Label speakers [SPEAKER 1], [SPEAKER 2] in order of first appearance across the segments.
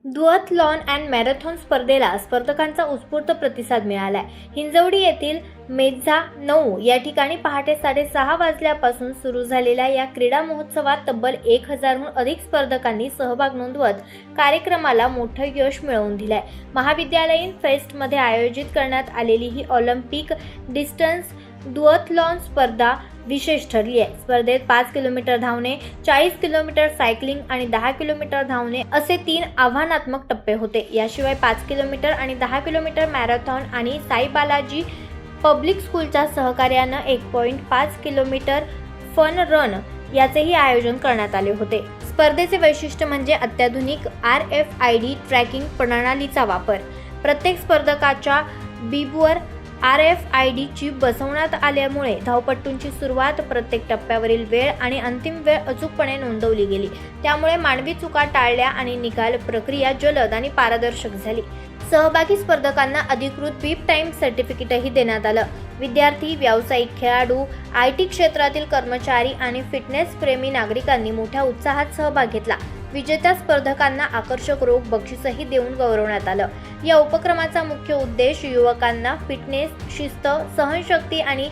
[SPEAKER 1] डुअथलॉन and marathon स्पर्धेला स्पर्धकांचा उत्स्फूर्त प्रतिसाद मिळालाय। हिंजवडी येथील मेझा 9 या ठिकाणी पहाटे 6:30 वाजल्यापासून सुरू झालेल्या या क्रीडा महोत्सवात तब्बल 1000हून अधिक स्पर्धकांनी सहभाग नोंदवत कार्यक्रमाला मोठं यश मिळवून दिलंय। महाविद्यालयीन फेस्टमध्ये आयोजित करण्यात आलेली ही ऑलिम्पिक डिस्टन्स डुअथलॉन स्पर्धा विशेष ठरली आहे। स्पर्धेत 5 किलोमीटर धावणे, 40 किलोमीटर सायकलिंग आणि 10 किलोमीटर धावणे असे 3 आव्हानात्मक टप्पे होते। याशिवाय 5 किलोमीटर आणि 10 किलोमीटर मॅरेथॉन आणि साई बालाजी पब्लिक स्कूलच्या सहकार्यानं 1.5 किलोमीटर फन रन याचेही आयोजन करण्यात आले होते। स्पर्धेचे वैशिष्ट्य म्हणजे अत्याधुनिक RFID ट्रॅकिंग प्रणालीचा वापर। प्रत्येक स्पर्धकाच्या बिबवर RFID चिप बसवण्यात आल्यामुळे धावपटूंची सुरुवात, प्रत्येक टप्प्यावरील वेळ आणि अंतिम वेळ अचूकपणे नोंदवली गेली। त्यामुळे मानवी चुका टाळल्या आणि निकाल प्रक्रिया जलद आणि पारदर्शक झाली। सहभागी स्पर्धकांना अधिकृत बीप टाइम सर्टिफिकेटही देण्यात आलं। विद्यार्थी, व्यावसायिक खेळाडू, IT क्षेत्रातील कर्मचारी आणि फिटनेस प्रेमी नागरिकांनी मोठ्या उत्साहात सहभाग घेतला। विजेत्या स्पर्धकांना आकर्षक रोख बक्षीसही देऊन गौरवण्यात आलं। या उपक्रमाचा मुख्य उद्देश युवकांना फिटनेस, शिस्त, सहनशक्ती आणि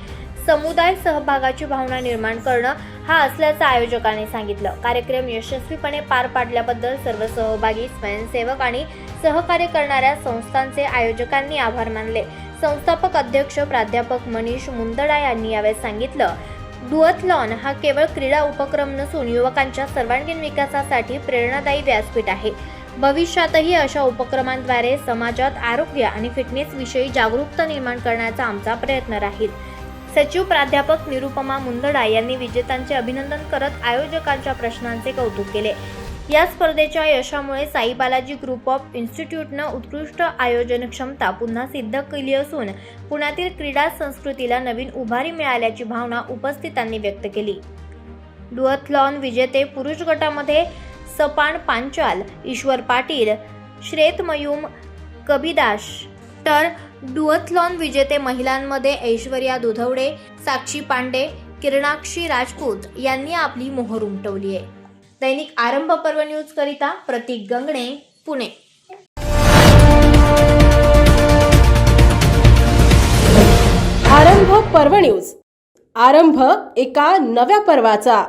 [SPEAKER 1] समुदाय सहभागाची भावना निर्माण करणं हा असल्याचं आयोजकांनी सांगितलं। कार्यक्रम यशस्वीपणे पार पाडल्याबद्दल सर्व सहभागी, स्वयंसेवक आणि सहकार्य करणाऱ्या संस्थांचे आयोजकांनी आभार मानले। संस्थापक अध्यक्ष प्राध्यापक मनीष मुंदडा यांनी यावेळी सांगितलं, डुअथलॉन हा केवळ क्रीडा उपक्रम नसून युवकांच्या सर्वांगीण विकासासाठी प्रेरणादायी व्यासपीठ आहे। भविष्यातही अशा उपक्रमांद्वारे समाजात आरोग्य आणि फिटनेस विषयी जागरूकता निर्माण करण्याचा आमचा प्रयत्न राहील। सचिव प्राध्यापक निरुपमा मुंदडा यांनी विजेत्यांचे अभिनंदन करत आयोजकांच्या प्रश्नांचे कौतुक केले। या स्पर्धेच्या यशामुळे साई बालाजी ग्रुप ऑफ इन्स्टिट्यूटनं उत्कृष्ट आयोजन क्षमता पुन्हा सिद्ध केली असून पुण्यातील क्रीडा संस्कृतीला नवीन उभारी मिळाल्याची भावना उपस्थितांनी व्यक्त केली। डुअथलॉन विजेते पुरुष गटामध्ये सपान पांचाल, ईश्वर पाटील, श्रेत मयूम कबिदास, तर डुअथलॉन विजेते महिलांमध्ये ऐश्वर्या दुधवडे, साक्षी पांडे, किरणाक्षी राजपूत यांनी आपली मोहर उमटवली आहे। दैनिक आरंभ पर्व न्यूज करिता प्रतीक गंगणे, पुणे।
[SPEAKER 2] आरंभ पर्व न्यूज, आरंभ एका नव्या पर्वाचा।